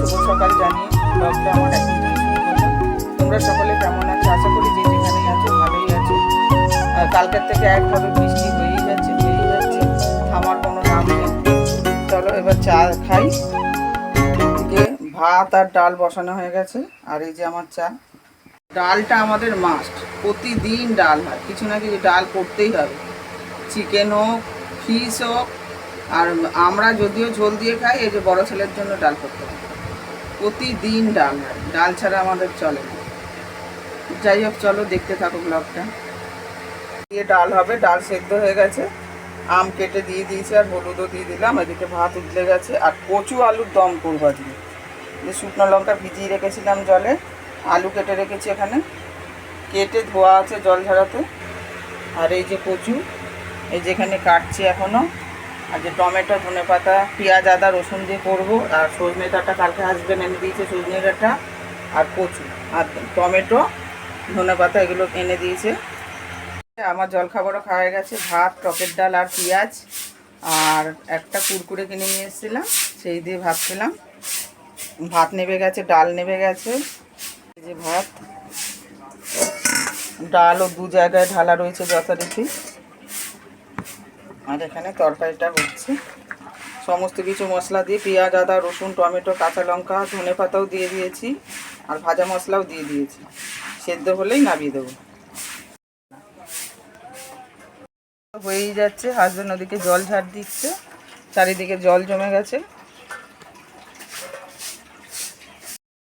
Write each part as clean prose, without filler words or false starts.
শুভ সকাল জানিয়ে ব্লগটা আমার এখন থেকে শুরু করলাম। তোমরা সকলে কেমন আছো? আশা করি যে যেখানেই আছো ভালোই আছো। আর কালকের থেকে একভাবে বৃষ্টি হয়েই যাচ্ছে, থামার কোনো নাম নেই। চলো এবার চা খাই। এদিকে ভাত আর ডাল বসানো হয়ে গেছে, আর এই যে আমার চা। ডালটা আমাদের মাস্ট, প্রতিদিন ডাল হয়, কিছু না কিছু ডাল করতেই হবে। চিকেন হোক, ফিশ হোক, আর আমরা যদিও ঝোল দিয়ে খাই, এই যে বড় ছেলের জন্য ডাল করতে হবে, প্রতিদিন ডাল হয়, ডাল ছাড়া আমাদের চলে না। যাই হোক, চলো দেখতে থাকো ব্লগটা। দিয়ে ডাল হবে, ডাল সেদ্ধ হয়ে গেছে, আম কেটে দিয়ে দিয়েছি আর হলুদও দিয়ে দিলাম। এদিকে ভাত উঠলে গেছে, আর কচু আলুর দম করবো আজকে। যে শুকনো লঙ্কা ভিজিয়ে রেখেছিলাম জলে, আলু কেটে রেখেছি এখানে, কেটে ধোয়া আছে জল ঝরাতে। আর এই যে কচু, এই যেখানে কাটছি এখনও। আর যে টমেটো, ধনেপাতা, পেঁয়াজ, আদা, রসুন দিয়ে করবো। আর সজনে ডাঁটা কালকে হাসবেন্ড এনে দিয়েছে, সজনে ডাঁটা আর কচু আর টমেটো, ধনেপাতা এগুলো এনে দিয়েছে। আমার জলখাবারও খাওয়া হয়ে গেছে, ভাত, টকের ডাল আর পেঁয়াজ, আর একটা কুরকুরে কিনে নিয়ে এসেছিলাম, সেই দিয়ে ভাত খেলাম। ভাত নেবে গেছে, ডাল নেবে গেছে। এই যে ভাত, ডালও দু জায়গায় ঢালা রয়েছে যথারীতি। আর এখানে তরকারিটা হচ্ছে, সমস্ত কিছু মশলা দিয়ে পেঁয়াজ, আদা, রসুন, টমেটো, কাঁচা লঙ্কা, ধনেপাতাও দিয়ে দিয়েছি, আর ভাজা মশলাও দিয়ে দিয়েছি। সেদ্ধ হলেই নামিয়ে দেবো। হয়েই যাচ্ছে, হাসবেন্ড ওদিকে জল ঝাড় দিচ্ছে, চারিদিকে জল জমে গেছে।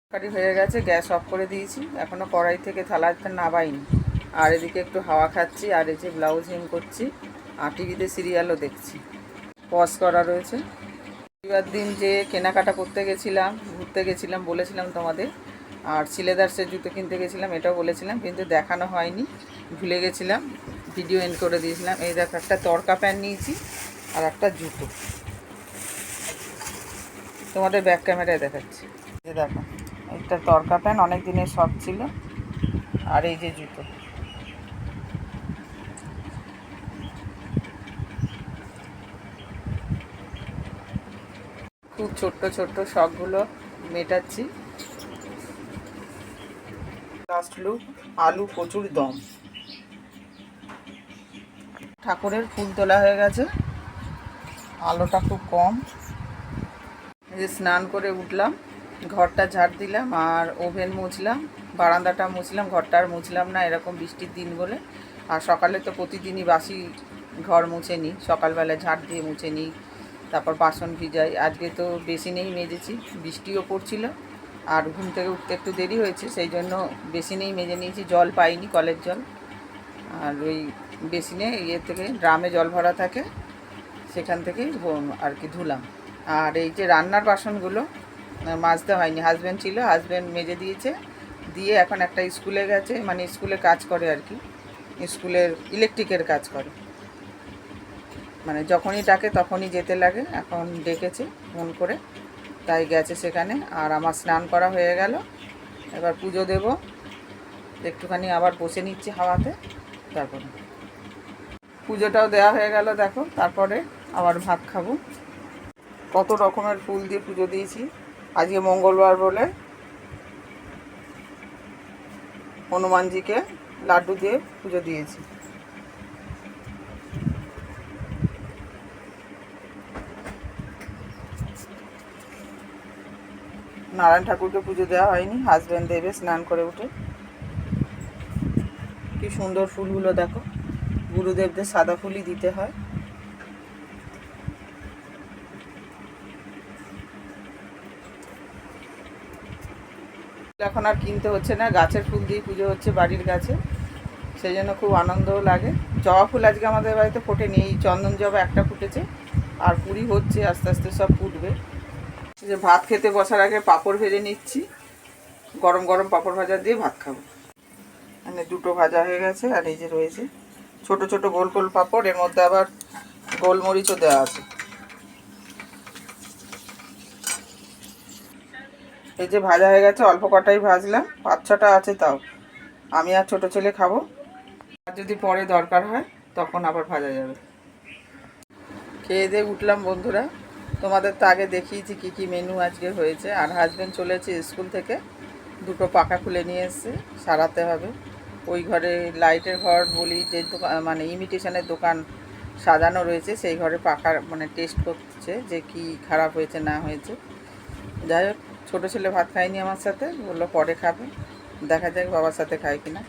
তরকারি হয়ে গেছে, গ্যাস অফ করে দিয়েছি, এখনও কড়াই থেকে থালাটা নাবাইনি। আর এদিকে একটু হাওয়া খাচ্ছি, আর এই যে ব্লাউজ হেম করছি, আর টিভিতে সিরিয়ালও দেখছি, পজ করা রয়েছে। রবিবার দিন যে কেনাকাটা করতে গেছিলাম, ঘুরতে গেছিলাম বলেছিলাম তোমাদের, আর সিলেদার্সের জুতো কিনতে গেছিলাম এটাও বলেছিলাম, কিন্তু দেখানো হয়নি, ভুলে গেছিলাম, ভিডিও এন্ড করে দিয়েছিলাম। এই দেখো, একটা তরকা প্যান্ট নিয়েছি আর একটা জুতো, তোমাদের ব্যাক ক্যামেরায় দেখাচ্ছি। এই দেখো, একটা তরকা প্যান্ট, অনেক দিনের শখ ছিল, আর এই যে জুতো। খুব ছোট্ট ছোট্ট শখগুলো মেটাচ্ছি। লাস্ট লুক, আলু কচুর দম। ঠাকুরের ফুল তোলা হয়ে গেছে, আলোটা খুব কম। এই যে স্নান করে উঠলাম, ঘরটা ঝাড় দিলাম, আর ওভেন মুছলাম, বারান্দাটা মুছলাম, ঘরটা আর মুছলাম না, এরকম বৃষ্টির দিন বলে। আর সকালে তো প্রতিদিনই বাসি ঘর মুছে নিই, সকালবেলা ঝাড় দিয়ে মুছে নিই, তারপর বাসন ভিজাই। আজকে তো বেসিনেই মেজেছি, বৃষ্টিও পড়ছিল, আর ঘুম থেকে উঠতে একটু দেরি হয়েছে, সেই জন্য বেসিনেই মেজে নিয়েছি, জল পাইনি, কলের জল। আর ওই বেসিনে থেকে ড্রামে জল ভরা থাকে, সেখান থেকেই আর কি ধুলাম। আর এই যে রান্নার বাসনগুলো মাজতে হয়নি, হাজব্যান্ড ছিল, হাজব্যান্ড মেজে দিয়েছে, দিয়ে এখন একটা স্কুলে গেছে, মানে স্কুলে কাজ করে আর কি, স্কুলের ইলেকট্রিকের কাজ করে, মানে যখনই ডাকে তখনই যেতে লাগে। এখন ডেকেছে ফোন করে, তাই গেছে সেখানে। আর আমার স্নান করা হয়ে গেল, এবার পুজো দেব, একটুখানি আবার বসে নিচ্ছি হাওয়াতে, তারপরে পুজোটাও দেওয়া হয়ে গেল দেখো। তারপরে আবার ভাত খাবো। কত রকমের ফুল দিয়ে পুজো দিয়েছি, আজকে মঙ্গলবার বলে হনুমানজিকে লাড্ডু দিয়ে পুজো দিয়েছি। নারায়ণ ঠাকুরকে পুজো দেওয়া হয়নি, হাজব্যান্ড দেবে স্নান করে উঠে। কি সুন্দর ফুলগুলো দেখো, গুরুদেবদের সাদা ফুলই দিতে হয়। এখন আর কিনতে হচ্ছে না, গাছের ফুল দিয়ে পুজো হচ্ছে বাড়ির গাছে, সেই জন্য খুব আনন্দও লাগে। জবা ফুল আজকে আমাদের বাড়িতে ফোটেনি, এই চন্দন জবা একটা ফুটেছে, আর কুড়ি হচ্ছে, আস্তে আস্তে সব ফুটবে। যে ভাত খেতে বসার আগে পাঁপড় ভেজে নিচ্ছি, গরম গরম পাঁপড় ভাজা দিয়ে ভাত খাবো। মানে দুটো ভাজা হয়ে গেছে, আর এই যে রয়েছে ছোট ছোট গোল গোল পাঁপড়, এর মধ্যে আবার গোলমরিচও দেওয়া আছে। এই যে ভাজা হয়ে গেছে, অল্প কটাই ভাজলাম, 5-6টা আছে তাও, আমি আর ছোটো ছেলে খাবো, আর যদি পরে দরকার হয় তখন আবার ভাজা যাবে। খেয়ে দিয়ে উঠলাম বন্ধুরা, তোমাদের তো আগে দেখিয়েছি কী কী মেনু আজকে হয়েছে। আর হাজব্যান্ড চলেছে স্কুল থেকে, দুটো পাখা খুলে নিয়ে এসছে, সারাতে হবে। ওই ঘরে লাইটের ঘর বলি, যে দোকান মানে ইমিটেশনের দোকান সাজানো রয়েছে, সেই ঘরে পাখার মানে টেস্ট করছে যে কি খারাপ হয়েছে না হয়েছে। যাই হোক, ছোটো ছেলে ভাত খায়নি আমার সাথে, বললো পরে খাবে, দেখা যাক বাবার সাথে খায় কিনা।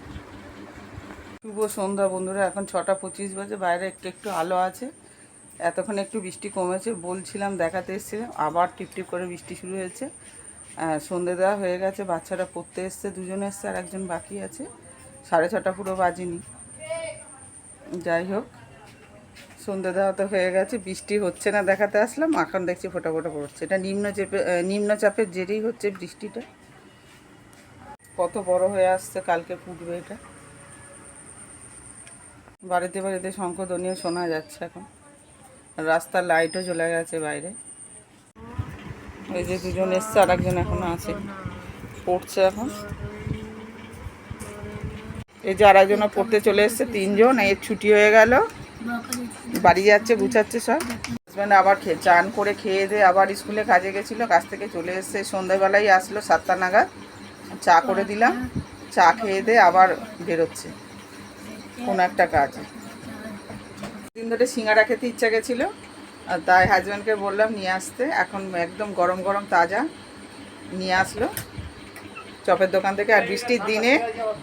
শুভ সন্ধ্যা বন্ধুরা, এখন 6:25 বাজে, বাইরে একটু একটু আলো আছে। এতক্ষণ একটু বৃষ্টি কমেছে, বলছিলাম দেখাতে এসেছিলাম, আবার টিপটিপ করে বৃষ্টি শুরু হয়েছে। সন্ধে দেওয়া হয়ে গেছে, বাচ্চারা পড়তে এসছে, দুজন এসছে আর একজন বাকি আছে। 6:30 পুরো বাজেনি। যাই হোক, সন্ধে দেওয়া তো হয়ে গেছে, বৃষ্টি হচ্ছে না দেখাতে আসলাম, এখন দেখছি ফোটা ফোটা পড়ছে। এটা নিম্নচাপের জেরেই হচ্ছে বৃষ্টিটা। কত বড় হয়ে আসছে, কালকে ফুটবে এটা। বাড়িতে বাড়িতে শঙ্খধ্বনিও শোনা যাচ্ছে এখন। রাস্তার লাইটও জ্বলে গেছে বাইরে। এই যে দুজন এসছে, আর একজন এখনো আছে, পড়ছে এখন। এই যে আর একজনও পড়তে চলে এসছে, 3জন। এর ছুটি হয়ে গেল, বাড়ি যাচ্ছে, গুছাচ্ছে সব। হাজব্যান্ড আবার চান করে খেয়ে দিয়ে আবার স্কুলে কাজে গেছিলো, কাজ থেকে চলে এসছে, সন্ধ্যাবেলায় আসলো 7টা নাগাদ। চা করে দিলাম, চা খেয়ে দিয়ে আবার বেরোচ্ছে কোনো একটা কাজে। দিন ধরে সিঙ্গারা খেতে ইচ্ছা গেছিলো, তাই হাজব্যান্ডকে বললাম নিয়ে আসতে। এখন একদম গরম গরম তাজা নিয়ে আসলো চপের দোকান থেকে। আর বৃষ্টির দিনে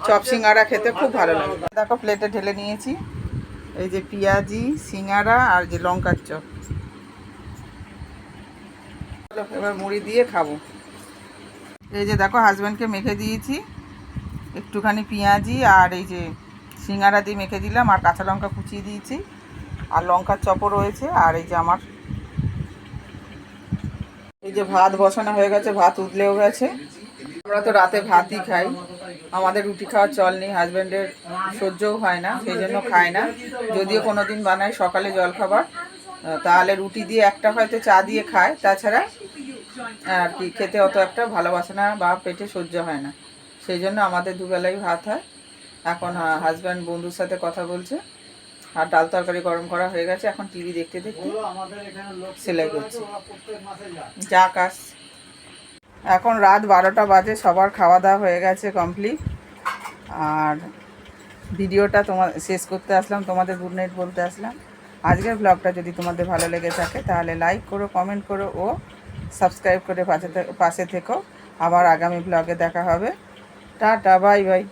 চপ সিঙ্গারা খেতে খুব ভালো লাগে। দেখো প্লেটে ঢেলে নিয়েছি, এই যে পেঁয়াজি সিঙ্গারা আর যে লঙ্কার চপ। এবার মুড়ি দিয়ে খাবো। এই যে দেখো হাজব্যান্ডকে মেখে দিয়েছি একটুখানি পেঁয়াজি, আর এই যে সিঙ্গারা দিয়ে মেখে দিলাম, আর কাঁচা লঙ্কা কুচিয়ে দিয়েছি, আর লঙ্কার চপও রয়েছে। আর এই যে আমার এই যে ভাত বসানো হয়ে গেছে, ভাত উতলেও গেছে। আমরা তো রাতে ভাতই খাই, আমাদের রুটি খাওয়ার চল নেই, হাজব্যান্ডের সহ্যও হয় না, সেই জন্য খায় না। যদিও কোনো দিন বানায় সকালে জলখাবার, তাহলে রুটি দিয়ে একটা হয়তো চা দিয়ে খায়, তাছাড়া আর কি খেতে অত একটা ভালোবাসে না বা পেটে সহ্য হয় না, সেই জন্য আমাদের দুবেলাই ভাত হয়। এখন হাজব্যান্ড বন্ধুর সাথে কথা বলছে, আর ডাল তরকারি গরম করা হয়ে গেছে। এখন টিভি দেখতে দেখতে সেলাই করছে। যা কাজ। এখন রাত 12টা বাজে, সবার খাওয়া দাওয়া হয়ে গেছে কমপ্লিট। আর ভিডিওটা শেষ করতে আসলাম, তোমাদের গুড নাইট বলতে আসলাম। আজকের ব্লগটা যদি তোমাদের ভালো লেগে থাকে তাহলে লাইক করো, কমেন্ট করো ও সাবস্ক্রাইব করে পাশে থেকো। আবার আগামী ব্লগে দেখা হবে। Tata, bye bye.